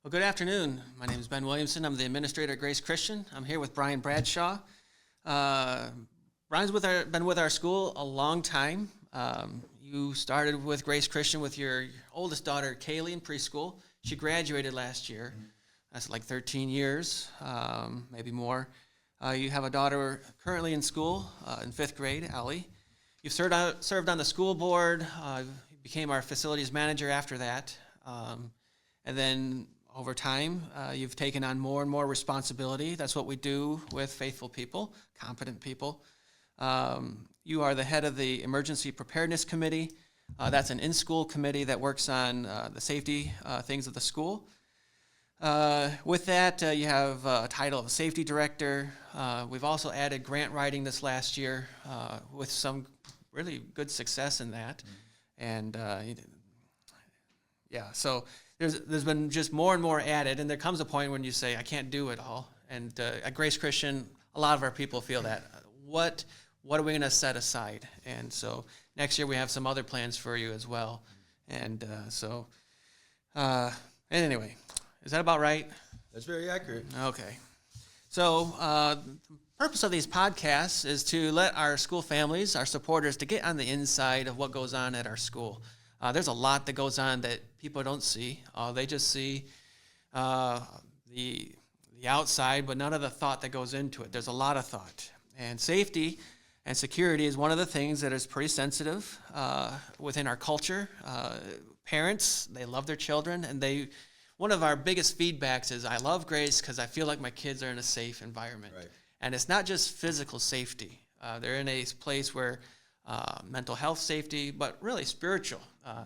Well, good afternoon. My name is Ben Williamson. I'm the administrator at Grace Christian. I'm here with Brian Bradshaw. Uh, Brian's been with our school a long time. You started with Grace Christian with your oldest daughter, Kaylee, in preschool. She graduated last year. That's like 13 years, maybe more. You have a daughter currently in school, in fifth grade, Ellie. You've served on the school board. You became our facilities manager after that. And then over time, you've taken on more and more responsibility. That's what we do with faithful people, competent people. You are the head of the Emergency Preparedness Committee. That's an in-school committee that works on the safety things of the school. With that, you have a title of Safety Director. We've also added grant writing this last year with some really good success in that. And so there's been just more and more added, and there comes a point when you say, I can't do it all. And at Grace Christian, a lot of our people feel that. What are we going to set aside? And so next year we have some other plans for you as well. And anyway, is that about right? That's very accurate. Okay. So the purpose of these podcasts is to let our school families, our supporters, to get on the inside of what goes on at our school. There's a lot that goes on that people don't see. They just see the outside, but none of the thought that goes into it. There's a lot of thought. And safety and security is one of the things that is pretty sensitive within our culture. Parents, they love their children, and one of our biggest feedbacks is, I love Grace because I feel like my kids are in a safe environment. Right. And it's not just physical safety. They're in a place where mental health safety, but really spiritual.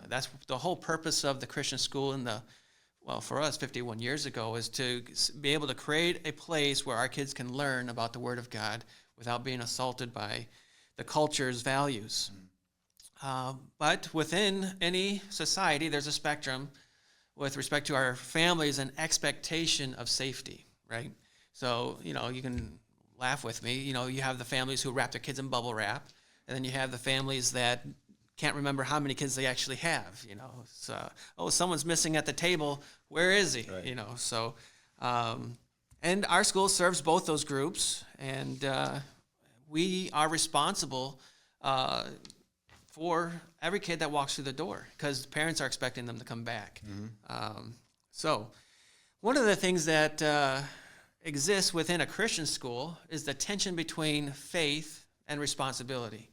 That's the whole purpose of the Christian school for us 51 years ago, is to be able to create a place where our kids can learn about the Word of God without being assaulted by the culture's values. But within any society, there's a spectrum with respect to our families and expectation of safety, right? So, you can laugh with me. You have the families who wrap their kids in bubble wrap, and then you have the families that can't remember how many kids they actually have. Someone's missing at the table. Where is he? Right. And our school serves both those groups, and we are responsible for every kid that walks through the door, because parents are expecting them to come back. Mm-hmm. So one of the things that exists within a Christian school is the tension between faith and responsibility.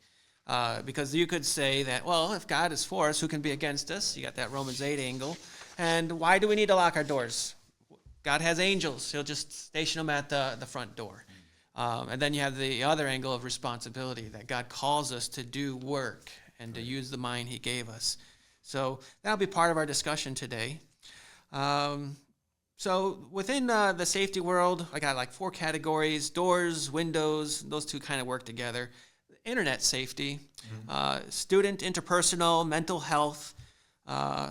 Because you could say that, well, if God is for us, who can be against us? You got that Romans 8 angle. And why do we need to lock our doors? God has angels. He'll just station them at the front door. And then you have the other angle of responsibility, that God calls us to do work and to use the mind he gave us. So that'll be part of our discussion today. So within the safety world, I got like 4 categories: doors, windows. Those two kind of work together. Internet safety, student interpersonal, mental health,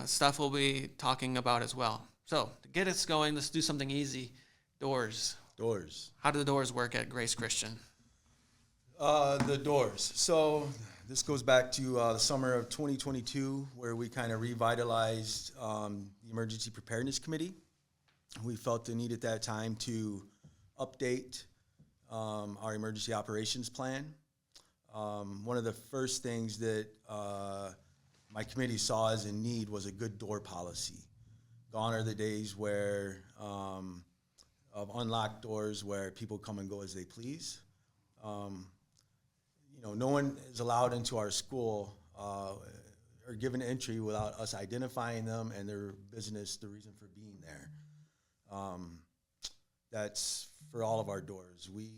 stuff we'll be talking about as well. So to get us going, let's do something easy. Doors. Doors. How do the doors work at Grace Christian? The doors. So this goes back to the summer of 2022, where we kind of revitalized the Emergency Preparedness Committee. We felt the need at that time to update our emergency operations plan. One of the first things that my committee saw as a need was a good door policy. Gone are the days of unlocked doors where people come and go as they please. No one is allowed into our school or given entry without us identifying them and their business, the reason for being there. That's for all of our doors. We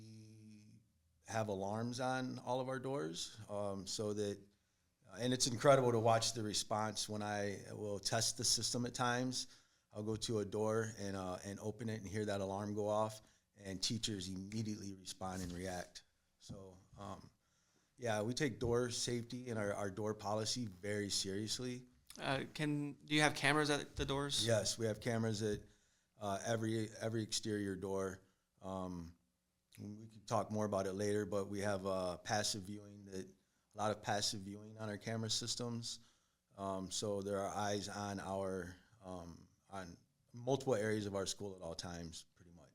have alarms on all of our doors, so that, and it's incredible to watch the response when I will test the system at times. I'll go to a door and open it and hear that alarm go off, and teachers immediately respond and react. So, we take door safety and our door policy very seriously. Do you have cameras at the doors? Yes, we have cameras at every exterior door. We can talk more about it later, but we have a lot of passive viewing on our camera systems. So there are eyes on multiple areas of our school at all times, pretty much.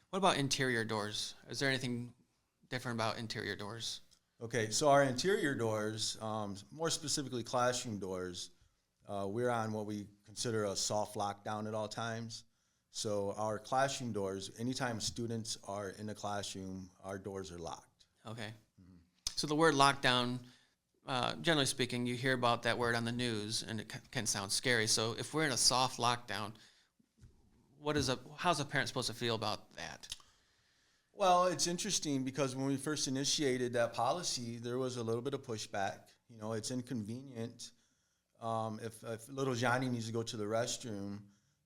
What about interior doors? Is there anything different about interior doors? Okay, so our interior doors, more specifically classroom doors, we're on what we consider a soft lockdown at all times. So our classroom doors, anytime students are in the classroom, our doors are locked. Okay. So the word lockdown, generally speaking, you hear about that word on the news, and it can sound scary. So if we're in a soft lockdown, how's a parent supposed to feel about that? Well, it's interesting because when we first initiated that policy, there was a little bit of pushback. You know, it's inconvenient. If little Johnny needs to go to the restroom,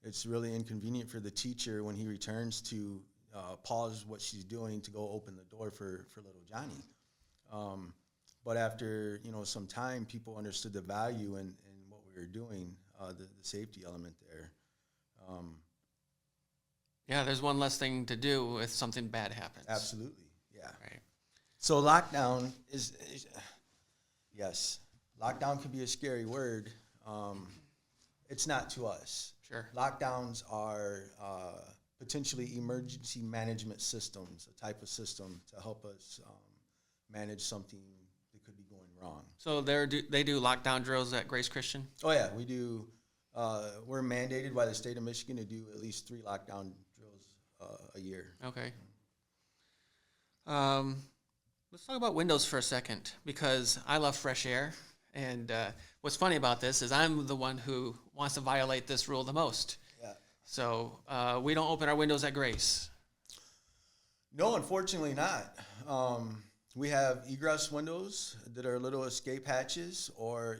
it's really inconvenient for the teacher when he returns to pause what she's doing to go open the door for little Johnny. But after, some time, people understood the value in what we were doing, the safety element there. Yeah, there's one less thing to do if something bad happens. Absolutely, yeah. Right. So lockdown is yes, lockdown can be a scary word. It's not to us. Sure. Lockdowns are potentially emergency management systems, a type of system to help us manage something that could be going wrong. So they do lockdown drills at Grace Christian? Oh yeah, we do. We're mandated by the state of Michigan to do at least 3 lockdown drills a year. Okay. Let's talk about windows for a second, because I love fresh air. And what's funny about this is I'm the one who wants to violate this rule the most. Yeah. So we don't open our windows at Grace. No, unfortunately not. We have egress windows that are little escape hatches, or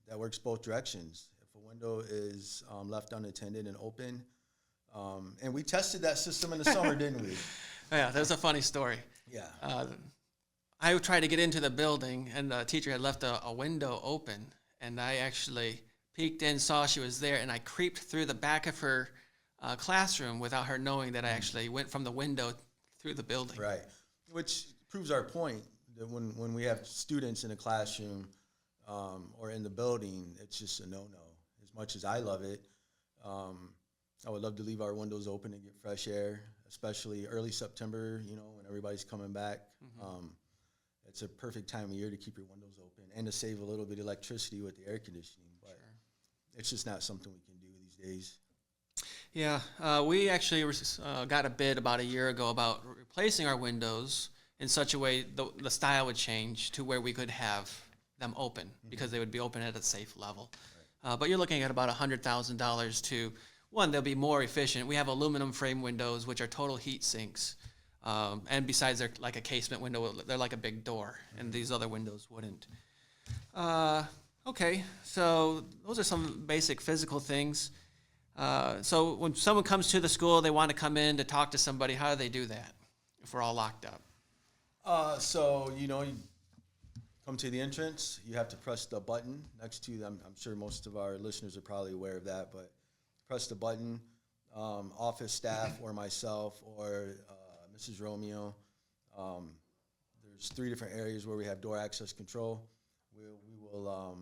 that works both directions. If a window is left unattended and open, and we tested that system in the summer, didn't we? Yeah, there's a funny story. Yeah. I tried to get into the building, and the teacher had left a window open, and I actually peeked in, saw she was there, and I creeped through the back of her classroom without her knowing that I actually went from the window through the building. Right, which proves our point that when we have students in a classroom or in the building, it's just a no-no. As much as I love it, I would love to leave our windows open and get fresh air, especially early September, when everybody's coming back. Mm-hmm. It's a perfect time of year to keep your windows open and to save a little bit of electricity with the air conditioning. But Sure. It's just not something we can do these days. Yeah, we actually got a bid about a year ago about replacing our windows in such a way the style would change to where we could have them open, because they would be open at a safe level. Right. But you're looking at about $100,000 to, one, they'll be more efficient. We have aluminum frame windows, which are total heat sinks. And besides, they're like a casement window. They're like a big door, and these other windows wouldn't. Okay, so those are some basic physical things. So when someone comes to the school, they want to come in to talk to somebody, how do they do that if we're all locked up? So you come to the entrance, you have to press the button next to them. I'm sure most of our listeners are probably aware of that, but press the button. Office staff or myself or Mrs. Romeo. There's 3 different areas where we have door access control. We will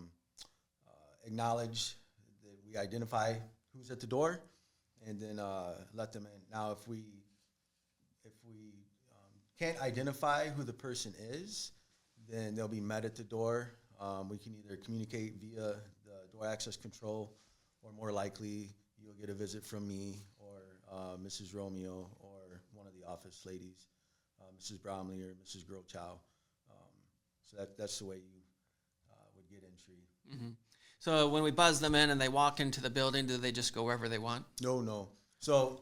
acknowledge that we identify who's at the door, and then let them in. Now, if we can't identify who the person is, then they'll be met at the door. We can either communicate via the door access control, or more likely you'll get a visit from me or Mrs. Romeo or one of the office ladies, Mrs. Bromley or Mrs. Grochow. So that's the way you would get entry. Mm-hmm. So when we buzz them in and they walk into the building, do they just go wherever they want? No. So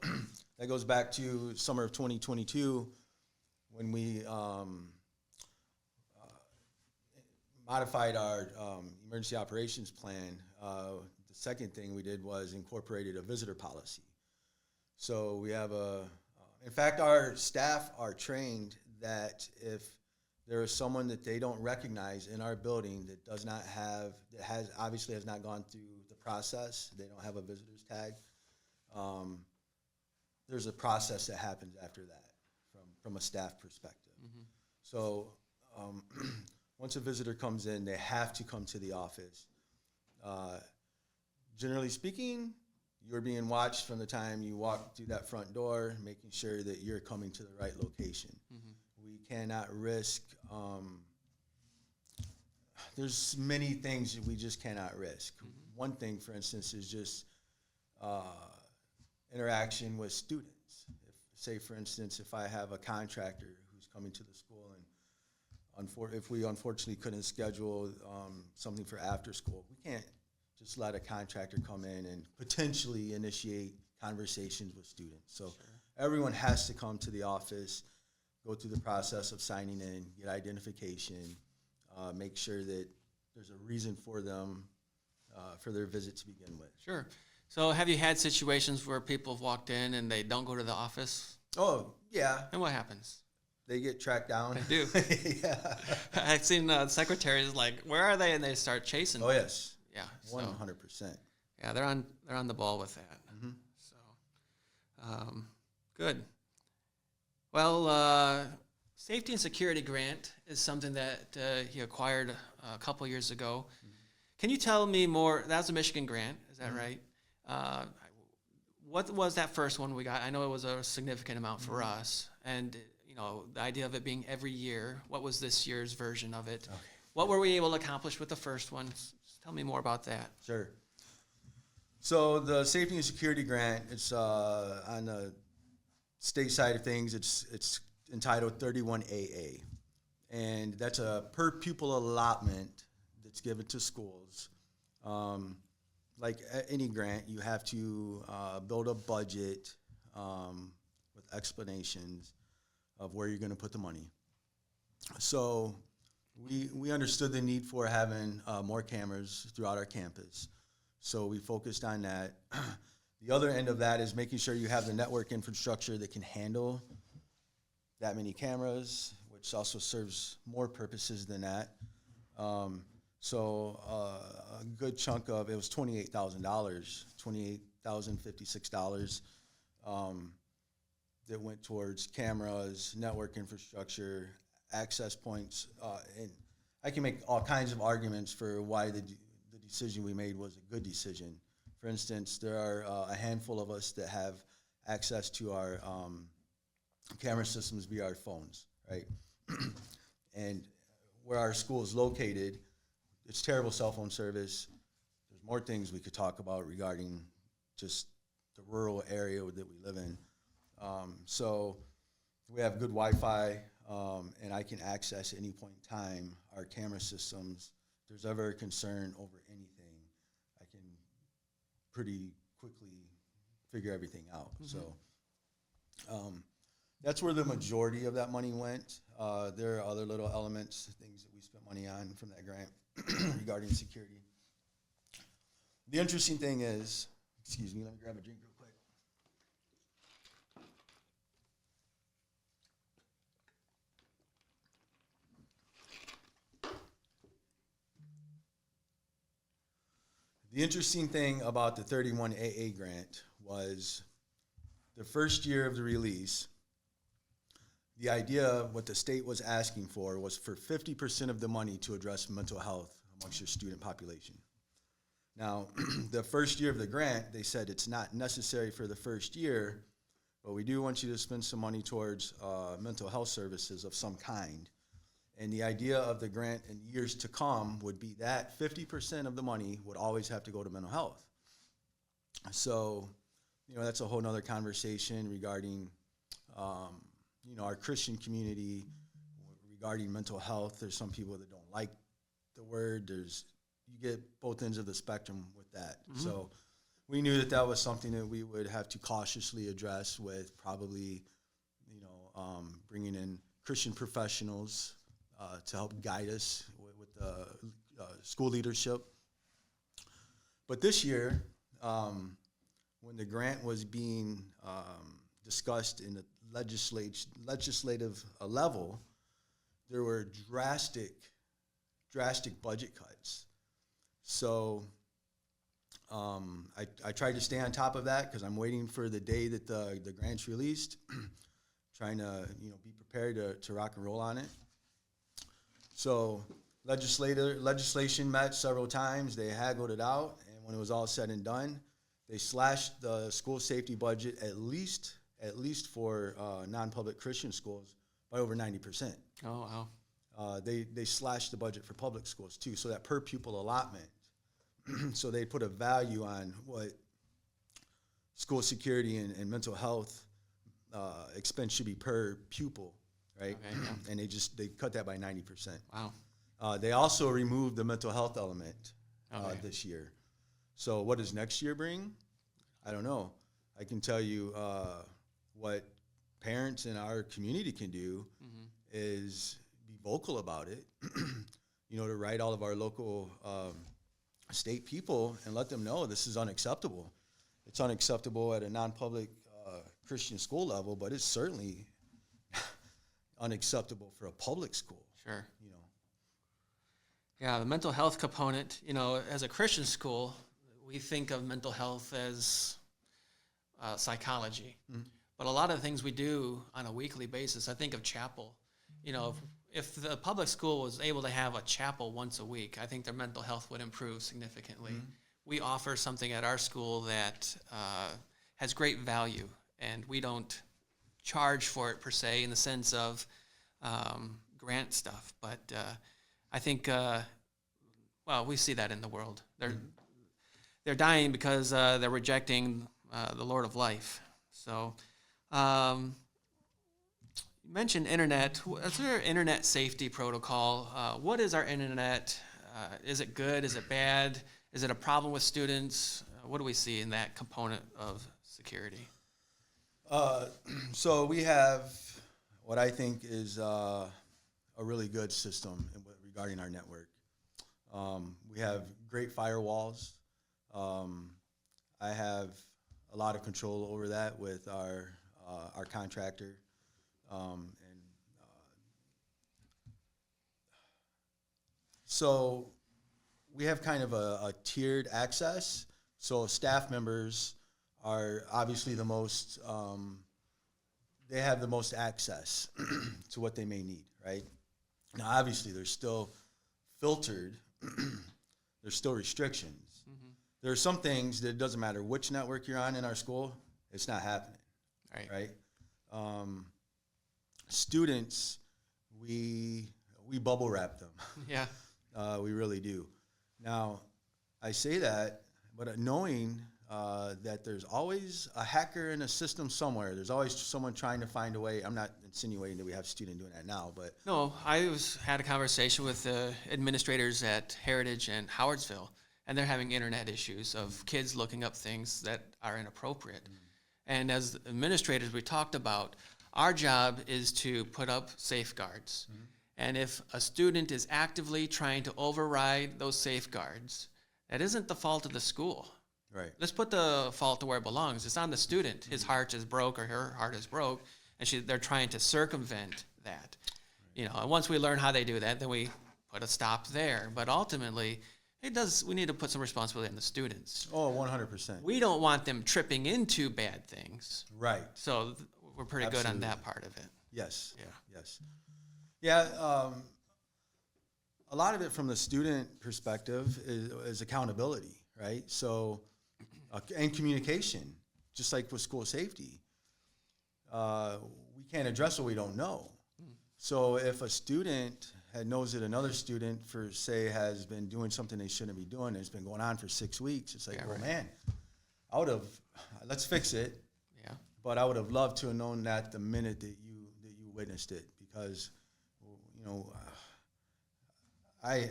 that goes back to summer of 2022 when we modified our emergency operations plan. The second thing we did was incorporated a visitor policy. So we have in fact, our staff are trained that if there is someone that they don't recognize in our building that obviously has not gone through the process, they don't have a visitor's tag, there's a process that happens after that from a staff perspective. Mm-hmm. So once a visitor comes in, they have to come to the office. generally speaking, you're being watched from the time you walk through that front door, making sure that you're coming to the right location. We cannot risk, there's many things that we just cannot risk. One thing, for instance, is just interaction with students. Say, for instance, if I have a contractor who's coming to the school and if we unfortunately couldn't schedule something for after school, we can't just let a contractor come in and potentially initiate conversations with students. So everyone has to come to the office, go through the process of signing in, get identification, make sure that there's a reason for them, for their visit to begin with. Sure. So have you had situations where people have walked in and they don't go to the office? Oh, yeah. And what happens? They get tracked down. They do. Yeah. I've seen secretaries like, where are they? And they start chasing. Oh, yes. Yeah. 100%. Yeah, they're on the ball with that. So, good. Well, safety and security grant is something that you acquired a couple years ago. Can you tell me more? That was a Michigan grant, is that right? What was that first one we got? I know it was a significant amount for us, and the idea of it being every year. What was this year's version of it? Okay. What were we able to accomplish with the first one? Tell me more about that. Sure. So the safety and security grant, it's on the state side of things. It's entitled 31AA, and that's a per pupil allotment that's given to schools. Like any grant, you have to build a budget with explanations of where you're going to put the money. So we understood the need for having more cameras throughout our campus. So we focused on that. The other end of that is making sure you have the network infrastructure that can handle that many cameras, which also serves more purposes than that. So a good chunk of it was $28,000, $28,056 that went towards cameras, network infrastructure, access points, and I can make all kinds of arguments for why the decision we made was a good decision. For instance, there are a handful of us that have access to our camera systems via our phones, right? And where our school is located, it's terrible cell phone service. There's more things we could talk about regarding just the rural area that we live in. So we have good Wi-Fi, and I can access at any point in time our camera systems. If there's ever a concern over anything, I can pretty quickly figure everything out. So that's where the majority of that money went. There are other little elements, things that we spent money on from that grant regarding security. The interesting thing is, excuse me, let me grab a drink real quick. The interesting thing about the 31AA grant was the first year of the release, the idea, what the state was asking for was for 50% of the money to address mental health amongst your student population. Now, the first year of the grant, they said it's not necessary for the first year, but we do want you to spend some money towards mental health services of some kind. And the idea of the grant in years to come would be that 50% of the money would always have to go to mental health. So, that's a whole nother conversation regarding, our Christian community regarding mental health. There's some people that don't like the word. You get both ends of the spectrum with that. So we knew that was something that we would have to cautiously address with probably, bringing in Christian professionals to help guide us with the school leadership. But this year, when the grant was being discussed in the legislative level, there were drastic budget cuts. So I tried to stay on top of that because I'm waiting for the day that the grant's released, trying to be prepared to rock and roll on it. So legislation met several times. They haggled it out, and when it was all said and done, they slashed the school safety budget at least for non-public Christian schools by over 90%. Oh, wow. They slashed the budget for public schools too, so that per pupil allotment. So they put a value on what school security and mental health expense should be per pupil, right? Okay, yeah. And they cut that by 90%. Wow. They also removed the mental health element Okay. this year. So what does next year bring? I don't know. I can tell you what parents in our community can do is be vocal about it, to write all of our local state people and let them know this is unacceptable. It's unacceptable at a non-public Christian school level, but it's certainly unacceptable for a public school. Sure. Yeah, the mental health component, as a Christian school, we think of mental health as psychology. But a lot of the things we do on a weekly basis, I think of chapel. If the public school was able to have a chapel once a week, I think their mental health would improve significantly. We offer something at our school that has great value, and we don't charge for it per se in the sense of grant stuff. But I think, we see that in the world. They're dying because they're rejecting the Lord of life. So, you mentioned internet. Is there an internet safety protocol? What is our internet? Is it good? Is it bad? Is it a problem with students? What do we see in that component of security? So we have what I think is a really good system regarding our network. We have great firewalls. I have a lot of control over that with our contractor. So we have kind of a tiered access. So staff members are obviously the most, they have the most access to what they may need, right? Now, obviously, there's still filtered, there's still restrictions. There are some things that it doesn't matter which network you're on in our school, it's not happening, right? Students, we bubble wrap them. Yeah. We really do. Now, I say that, but knowing that there's always a hacker in a system somewhere. There's always someone trying to find a way. I'm not insinuating that we have a student doing that now, but... No, had a conversation with the administrators at Heritage and Howardsville, and they're having internet issues of kids looking up things that are inappropriate. And as administrators, we talked about, our job is to put up safeguards. And if a student is actively trying to override those safeguards, that isn't the fault of the school. Right. Let's put the fault to where it belongs. It's on the student. His heart is broke or her heart is broke, and they're trying to circumvent that. And once we learn how they do that, then we put a stop there. But ultimately, we need to put some responsibility on the students. Oh, 100%. We don't want them tripping into bad things. Right. So we're pretty good on that part of it. Yes. Yeah. Yes. Yeah. A lot of it from the student perspective is accountability, right? So, and communication, just like with school safety. We can't address what we don't know. So if a student knows that another student, has been doing something they shouldn't be doing, and it's been going on for 6 weeks, it's like, man, let's fix it. Yeah. But I would have loved to have known that the minute that you witnessed it, because, I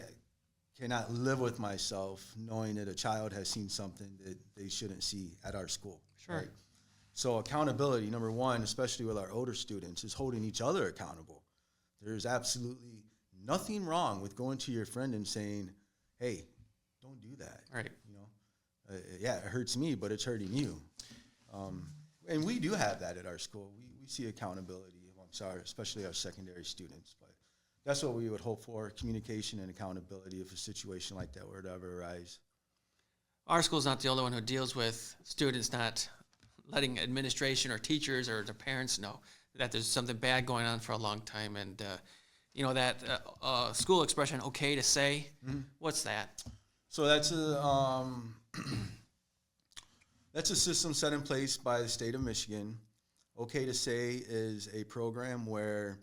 cannot live with myself knowing that a child has seen something that they shouldn't see at our school. Sure. Right? So accountability, number one, especially with our older students, is holding each other accountable. There's absolutely nothing wrong with going to your friend and saying, hey, don't do that. Right. Yeah, it hurts me, but it's hurting you. And we do have that at our school. We see accountability amongst especially our secondary students. But that's what we would hope for, communication and accountability if a situation like that were to ever arise. Our school's not the only one who deals with students not letting administration or teachers or their parents know that there's something bad going on for a long time. And, that school expression, okay to say, what's that? So that's a system set in place by the state of Michigan. Okay to Say is a program where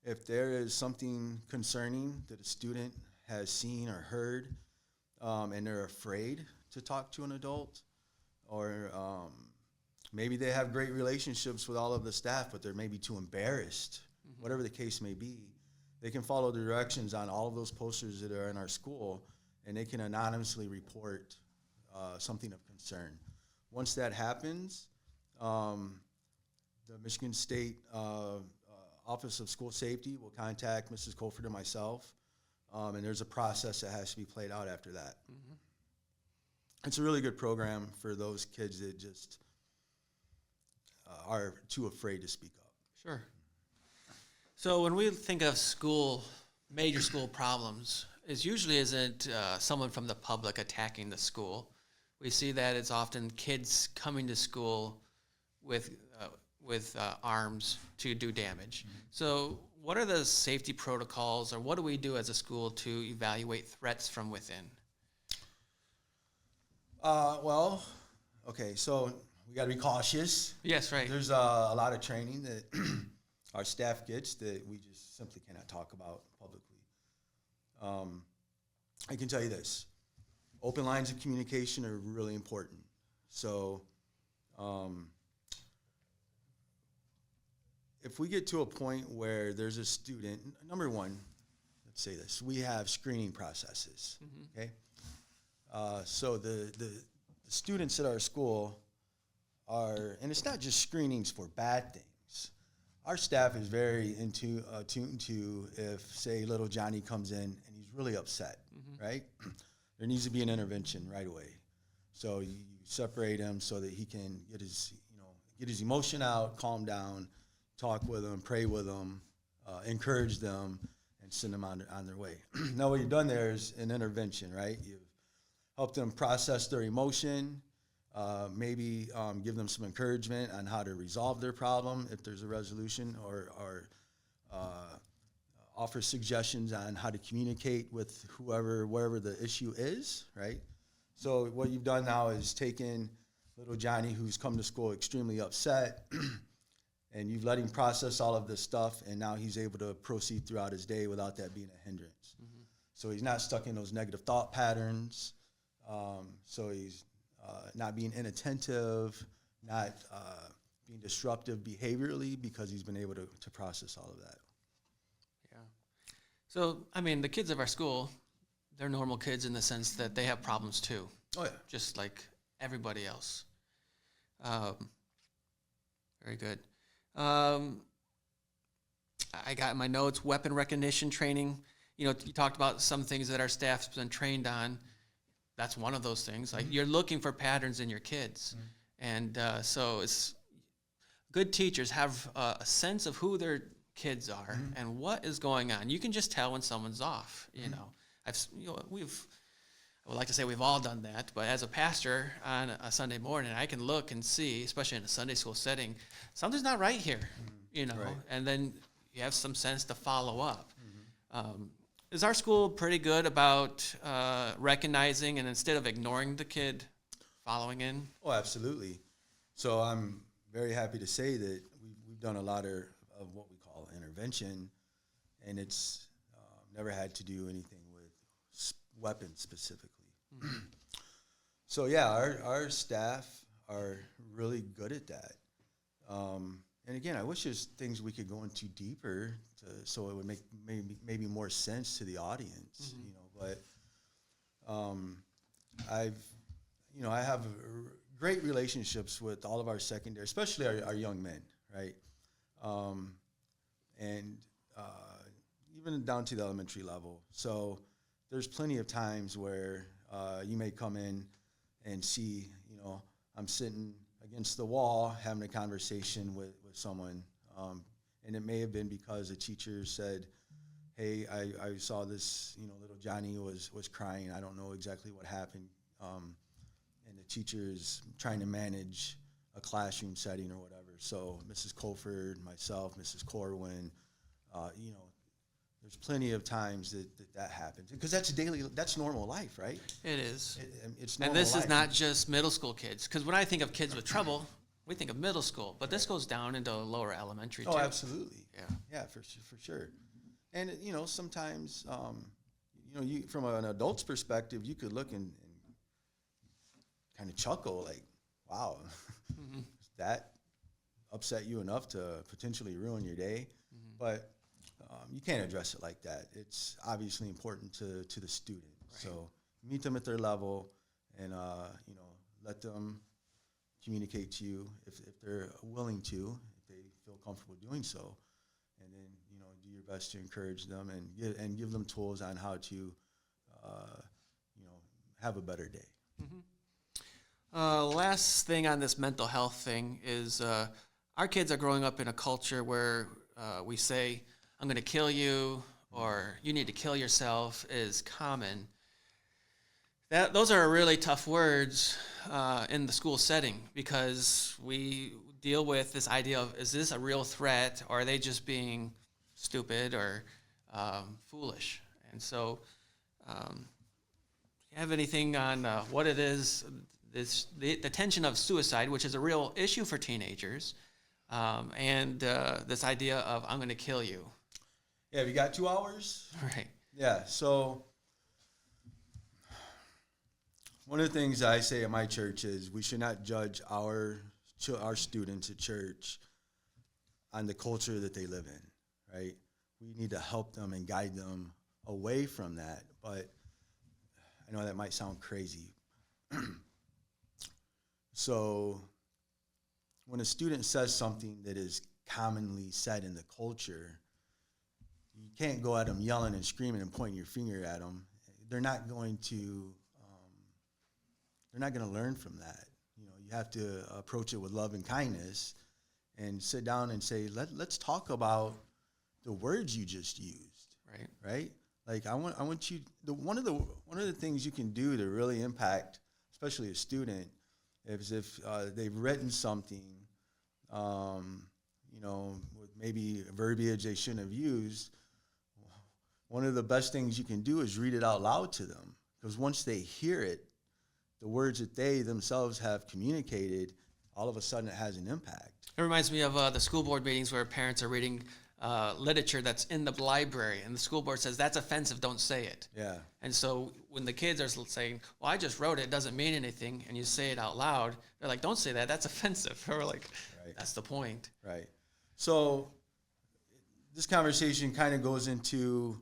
if there is something concerning that a student has seen or heard, and they're afraid to talk to an adult, or maybe they have great relationships with all of the staff, but they're maybe too embarrassed, whatever the case may be, they can follow the directions on all of those posters that are in our school, and they can anonymously report something of concern. Once that happens, the Michigan State Office of School Safety will contact Mrs. Colford and myself, and there's a process that has to be played out after that. Mm-hmm. It's a really good program for those kids that just are too afraid to speak up. Sure. So when we think of major school problems, it usually isn't someone from the public attacking the school. We see that it's often kids coming to school with arms to do damage. Mm-hmm. So what are the safety protocols, or what do we do as a school to evaluate threats from within? Well, okay, so we got to be cautious. Yes, right. There's a lot of training that our staff gets that we just simply cannot talk about publicly. I can tell you this. Open lines of communication are really important. So if we get to a point where there's a student, number one, let's say this, we have screening processes, mm-hmm. Okay? So the students at our school are, and it's not just screenings for bad things. Our staff is very attuned to if, say, little Johnny comes in and he's really upset, mm-hmm. right? There needs to be an intervention right away. So you separate him so that he can get his emotion out, calm down, talk with them, pray with them, encourage them, and send them on their way. Now what you've done there is an intervention, right? You've helped them process their emotion, maybe give them some encouragement on how to resolve their problem if there's a resolution, or offer suggestions on how to communicate with wherever the issue is, right? So what you've done now is taken little Johnny, who's come to school extremely upset, and you've let him process all of this stuff, and now he's able to proceed throughout his day without that being a hindrance. Mm-hmm. So he's not stuck in those negative thought patterns. So he's not being inattentive, not being disruptive behaviorally, because he's been able to process all of that. Yeah. So, I mean, the kids of our school, they're normal kids in the sense that they have problems too. Oh, yeah. Just like everybody else. Very good. I got in my notes, weapon recognition training. You talked about some things that our staff's been trained on. That's one of those things. Like, mm-hmm. You're looking for patterns in your kids. Mm-hmm. And so it's good teachers have a sense of who their kids are, mm-hmm. and what is going on. You can just tell when someone's off, mm-hmm. I would like to say we've all done that, but as a pastor on a Sunday morning, I can look and see, especially in a Sunday school setting, something's not right here, right. And then you have some sense to follow up. Mm-hmm. Is our school pretty good about recognizing, and instead of ignoring the kid, following in? Oh, absolutely. So I'm very happy to say that we've done a lot of what we call intervention, and it's never had to do anything with weapons specifically. Mm-hmm. So yeah, our staff are really good at that. And again, I wish there's things we could go into deeper so it would make maybe more sense to the audience, mm-hmm. But I have great relationships with all of our secondary, especially our young men, right? And even down to the elementary level. So there's plenty of times where you may come in and see, I'm sitting against the wall having a conversation with someone, and it may have been because a teacher said, hey, I saw this, little Johnny was crying. I don't know exactly what happened. And the teacher is trying to manage a classroom setting or whatever. So Mrs. Colford, myself, Mrs. Corwin, there's plenty of times that happens because that's normal life, right? It is. It's normal And this life. is not just middle school kids, because when I think of kids with trouble, we think of middle school, but this goes down into lower elementary too. Oh, absolutely. Yeah. For sure. And sometimes, you from an adult's perspective, you could look and kind of chuckle, like, wow, Mm-hmm. that upset you enough to potentially ruin your day. Mm-hmm. But you can't address it like that. It's obviously important to the student. Right. So meet them at their level, and let them communicate to you if they're willing to, if they feel comfortable doing so, and then do your best to encourage them and give them tools on how to have a better day. Last thing on this mental health thing is our kids are growing up in a culture where we say, I'm going to kill you, or you need to kill yourself is common. Those are really tough words in the school setting because we deal with this idea of, is this a real threat, or are they just being stupid or foolish? And so you have anything on what it is, the tension of suicide, which is a real issue for teenagers, and this idea of, I'm going to kill you. Yeah, we got 2 hours? Right. Yeah, so one of the things I say at my church is we should not judge our students at church on the culture that they live in, right? We need to help them and guide them away from that, but I know that might sound crazy. So when a student says something that is commonly said in the culture, you can't go at them yelling and screaming and pointing your finger at them. They're not going to learn from that. You have to approach it with love and kindness and sit down and say, let's talk about the words you just used. Right? Like I want you, one of the things you can do to really impact, especially a student, is if they've written something, with maybe verbiage they shouldn't have used. One of the best things you can do is read it out loud to them, because once they hear it, the words that they themselves have communicated, all of a sudden it has an impact. It reminds me of the school board meetings where parents are reading literature that's in the library, and the school board says, that's offensive, don't say it. Yeah. And so when the kids are saying, well, I just wrote it, it doesn't mean anything, and you say it out loud, they're like, don't say that, that's offensive. Or like, Right. That's the point. Right. So this conversation kind of goes into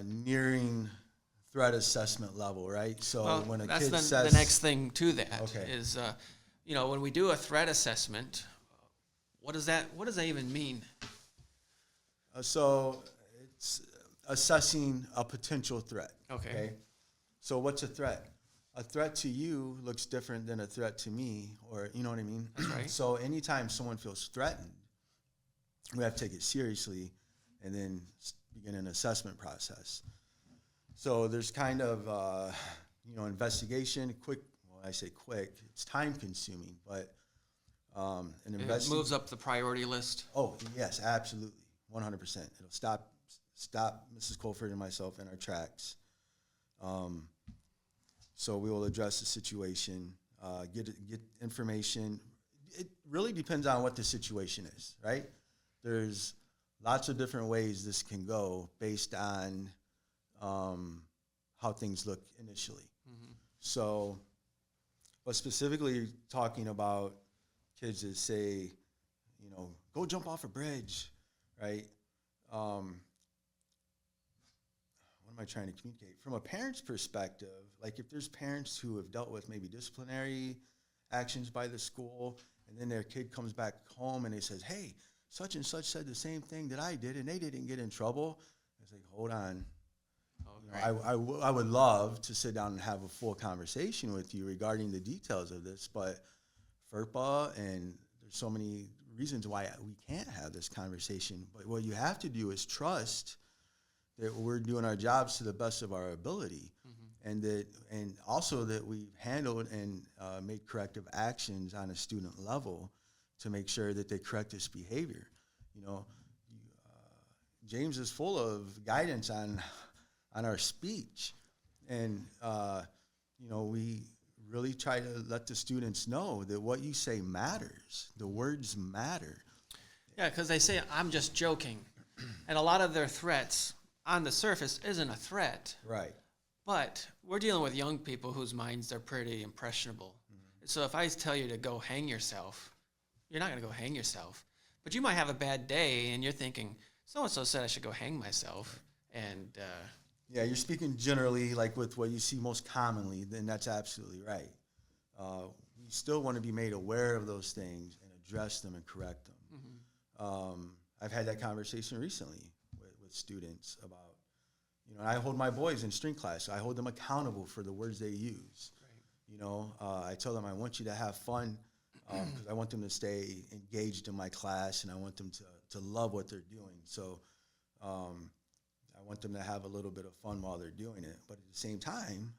nearing threat assessment level, right? So when a kid says... the next thing to that Okay. is, when we do a threat assessment, what does that even mean? So it's assessing a potential threat. Okay. So what's a threat? A threat to you looks different than a threat to me, or you know what I mean? That's right. So anytime someone feels threatened, we have to take it seriously and then begin an assessment process. So there's kind of, investigation, quick, well, I say quick, it's time consuming, but It moves up the priority list. Oh, yes, absolutely, 100%. It'll stop Mrs. Colford and myself in our tracks. So we will address the situation, get information. It really depends on what the situation is, right? There's lots of different ways this can go based on how things look initially. Mm-hmm. So, but specifically talking about kids that say, go jump off a bridge, right? What am I trying to communicate? From a parent's perspective, like if there's parents who have dealt with maybe disciplinary actions by the school, and then their kid comes back home and they says, hey, such and such said the same thing that I did, and they didn't get in trouble. It's like, hold on. I would love to sit down and have a full conversation with you regarding the details of this, but FERPA, and there's so many reasons why we can't have this conversation. But what you have to do is trust that we're doing our jobs to the best of our ability, and also that we've handled and made corrective actions on a student level to make sure that they correct this behavior. James is full of guidance on our speech. And, we really try to let the students know that what you say matters. The words matter. Yeah, because they say, I'm just joking. And a lot of their threats on the surface isn't a threat. Right. But we're dealing with young people whose minds are pretty impressionable. So if I tell you to go hang yourself, you're not going to go hang yourself. But you might have a bad day, and you're thinking, so-and-so said I should go hang myself. And yeah, you're speaking generally, like with what you see most commonly, then that's absolutely right. We still want to be made aware of those things and address them and correct them. I've had that conversation recently with students about, I hold my boys in string class. So I hold them accountable for the words they use. Right. I tell them I want you to have fun because I want them to stay engaged in my class, and I want them to love what they're doing. So I want them to have a little bit of fun while they're doing it. But at the same time,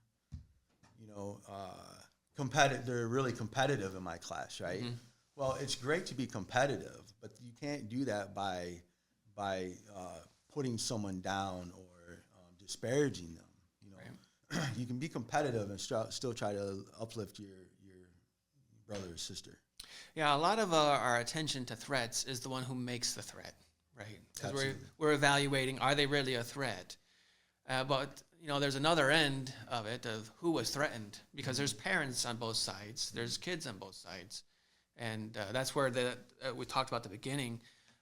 they're really competitive in my class, right? Mm-hmm. Well, it's great to be competitive, but you can't do that by putting someone down or disparaging them. Right. You can be competitive and still try to uplift your brother or sister. Yeah, a lot of our attention to threats is the one who makes the threat, right? Because we're evaluating, are they really a threat? But there's another end of it of who was threatened, because there's parents on both sides, there's kids on both sides. And that's where we talked about at the beginning,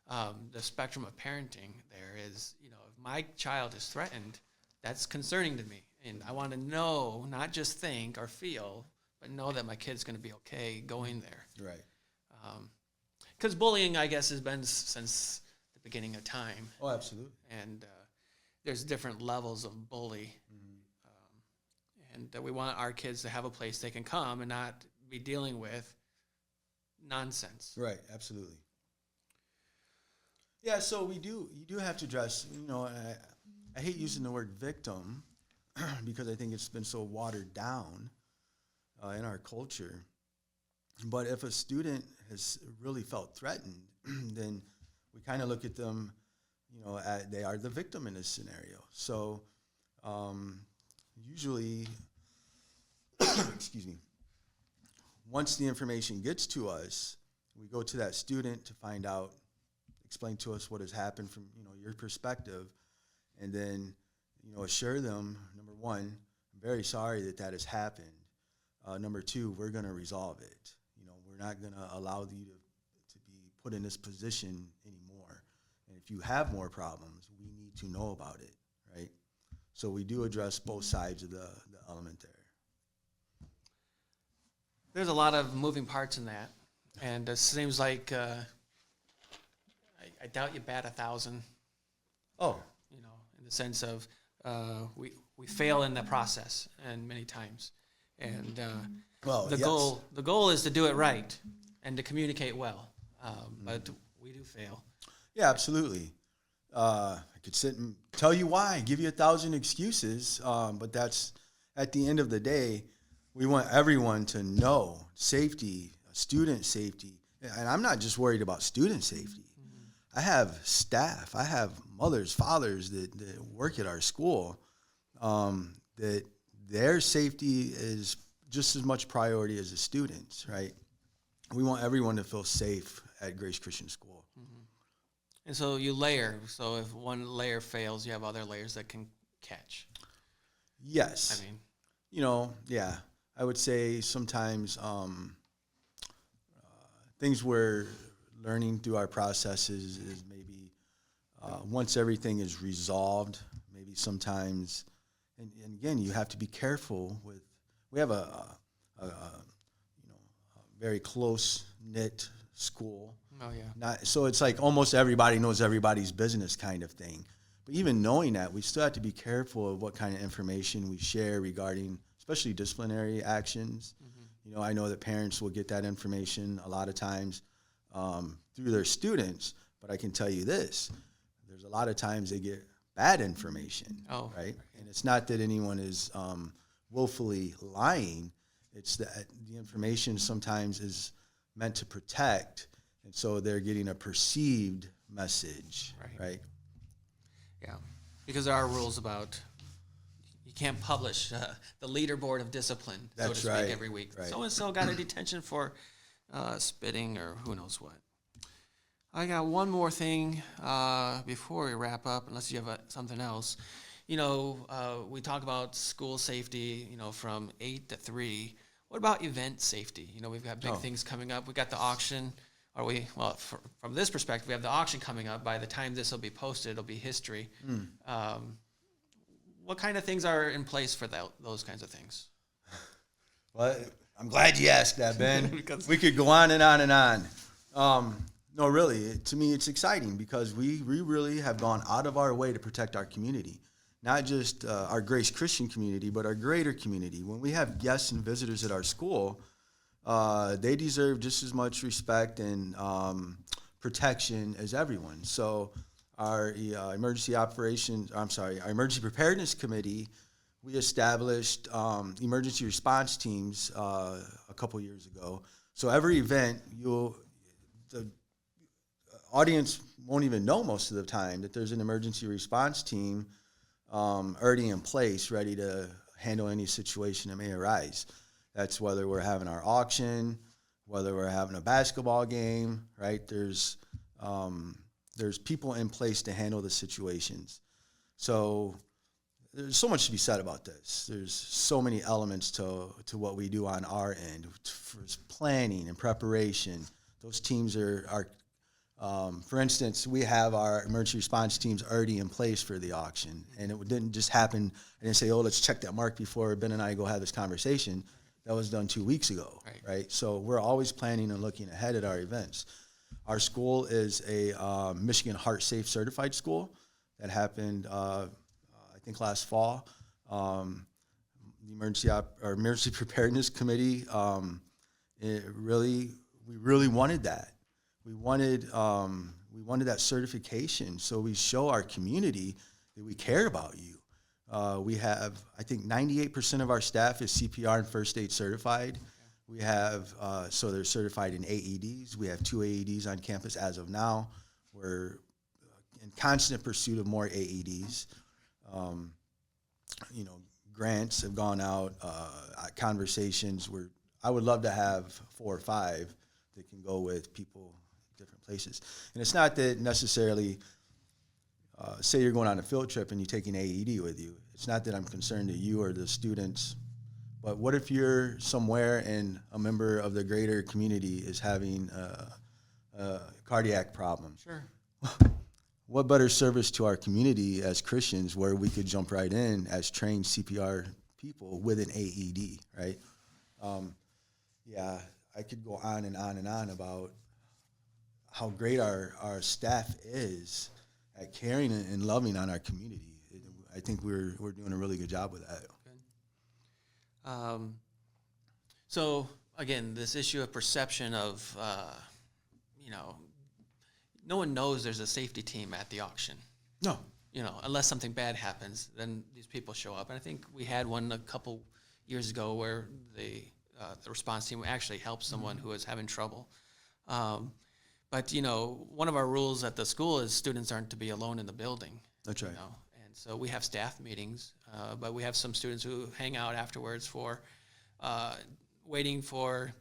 the spectrum of parenting there is, if my child is threatened, that's concerning to me. And I want to know, not just think or feel, but know that my kid's going to be okay going there. Right. Because bullying, I guess, has been since the beginning of time. Oh, absolutely. And there's different levels of bully. And we want our kids to have a place they can come and not be dealing with nonsense. Right, absolutely. Yeah, so you do have to address, I hate using the word victim because I think it's been so watered down in our culture. But if a student has really felt threatened, then we kind of look at them, they are the victim in this scenario. So usually, excuse me, once the information gets to us, we go to that student to find out, explain to us what has happened from your perspective, and then assure them, number one, I'm very sorry that has happened. Number two, we're going to resolve it. We're not going to allow you to be put in this position anymore. And if you have more problems, we need to know about it, right? So we do address both sides of the element there. There's a lot of moving parts in that, and it seems like I doubt you bat 1,000. Oh, in the sense of we fail in the process, and many times, and the goal is to do it right and to communicate well, but we do fail. Yeah, absolutely. I could sit and tell you why, give you 1,000 excuses, but that's at the end of the day. We want everyone to know safety, student safety. And I'm not just worried about student safety. I have staff. I have mothers, fathers that work at our school that their safety is just as much priority as the students, right? We want everyone to feel safe at Grace Christian School. And so you layer. So if one layer fails, you have other layers that can catch. Yes. Yeah. I would say sometimes things we're learning through our processes is maybe once everything is resolved, maybe sometimes, and again, you have to be careful with. We have a very close knit school. Oh yeah. So it's like almost everybody knows everybody's business kind of thing. But even knowing that, we still have to be careful of what kind of information we share regarding, especially disciplinary actions. I know that parents will get that information a lot of times through their students, but I can tell you this, there's a lot of times they get bad information, right? And it's not that anyone is willfully lying, it's that the information sometimes is meant to protect, and so they're getting a perceived message, right? Yeah, because there are rules about you can't publish the leaderboard of discipline, so to That's speak, right. every week. Right. So-and-so got a detention for spitting or who knows what. I got one more thing before we wrap up, unless you have something else. You know, we talk about school safety, you know, from 8 to 3. What about event safety? You know, we've got big things coming up. We got the auction. From this perspective, we have the auction coming up. By the time this will be posted, it'll be history. What kind of things are in place for those kinds of things? Well, I'm glad you asked that, Ben. We could go on and on and on. No, really, to me, it's exciting because we really have gone out of our way to protect our community. Not just our Grace Christian community, but our greater community. When we have guests and visitors at our school, they deserve just as much respect and protection as everyone. So our emergency preparedness committee, we established emergency response teams a couple years ago. So every event, the audience won't even know most of the time that there's an emergency response team already in place, ready to handle any situation that may arise. That's whether we're having our auction, whether we're having a basketball game, right? There's people in place to handle the situations. So there's so much to be said about this. There's so many elements to what we do on our end. For planning and preparation, those teams are for instance, we have our emergency response teams already in place for the auction. And it didn't just happen. I didn't say, let's check that mark before Ben and I go have this conversation. That was done 2 weeks ago, right? So we're always planning and looking ahead at our events. Our school is a Michigan Heart Safe certified school. That happened, I think, last fall. The Emergency Preparedness Committee, we really wanted that. We wanted that certification, so we show our community that we care about you. We have, I think, 98% of our staff is CPR and first aid certified. We have, so they're certified in AEDs. We have 2 AEDs on campus as of now. We're in constant pursuit of more AEDs. Grants have gone out, conversations where I would love to have 4 or 5 that can go with people different places. And it's not that necessarily, say you're going on a field trip and you take an AED with you. It's not that I'm concerned that you or the students, but what if you're somewhere and a member of the greater community is having a cardiac problem? Sure. What better service to our community as Christians where we could jump right in as trained CPR people with an AED, right? I could go on and on and on about how great our staff is at caring and loving on our community. I think we're doing a really good job with that. Good. So again, this issue of perception of, no one knows there's a safety team at the auction. No. Unless something bad happens, then these people show up. And I think we had one a couple years ago where the response team actually helped someone who was having trouble. But one of our rules at the school is students aren't to be alone in the building. That's right. And so we have staff meetings, but we have some students who hang out afterwards for waiting for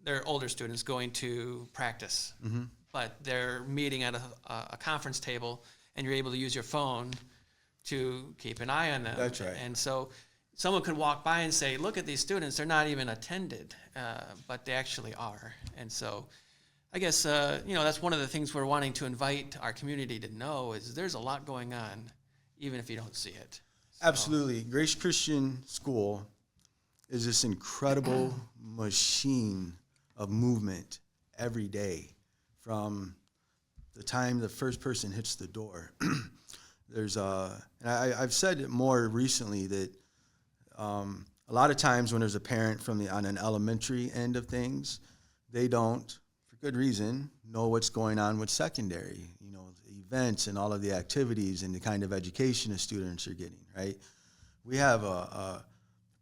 their older students going to practice. Mm-hmm. But they're meeting at a conference table, and you're able to use your phone to keep an eye on them. That's right. And so someone could walk by and say, look at these students, they're not even attended, but they actually are. And so I guess, that's one of the things we're wanting to invite our community to know is there's a lot going on, even if you don't see it. So. Absolutely. Grace Christian School is this incredible machine of movement every day from the time the first person hits the door. And I've said it more recently that a lot of times when there's a parent on an elementary end of things, they don't, for good reason, know what's going on with secondary, the events and all of the activities and the kind of education the students are getting, right? We have a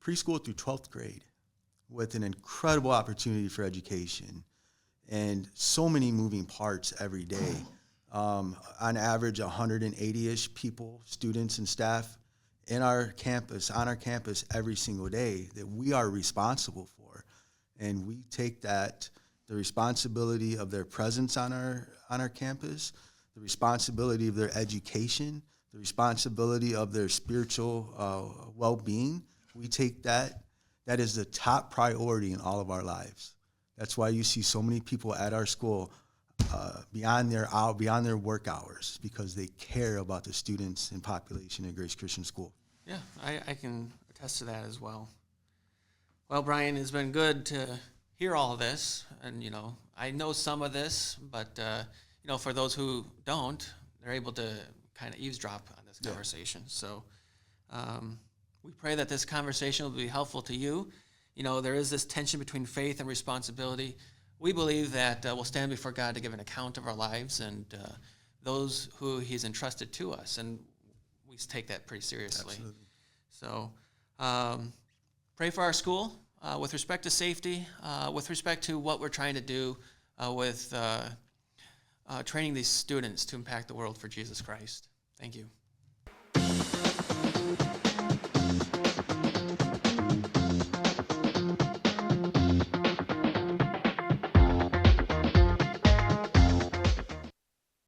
preschool through 12th grade with an incredible opportunity for education and so many moving parts every day. on average 180-ish people, students and staff on our campus every single day that we are responsible for. And we take the responsibility of their presence on our campus, the responsibility of their education, the responsibility of their spiritual well-being. We take that is the top priority in all of our lives. That's why you see so many people at our school beyond their work hours, because they care about the students and population at Grace Christian School. Yeah, I can attest to that as well. Well, Brian, it's been good to hear all this, and I know some of this, but for those who don't, they're able to kind of eavesdrop on this conversation. So we pray that this conversation will be helpful to you. There is this tension between faith and responsibility. We believe that we'll stand before God to give an account of our lives and those who He's entrusted to us, and we take that pretty seriously. Absolutely. So pray for our school with respect to safety, with respect to what we're trying to do with training these students to impact the world for Jesus Christ. Thank you.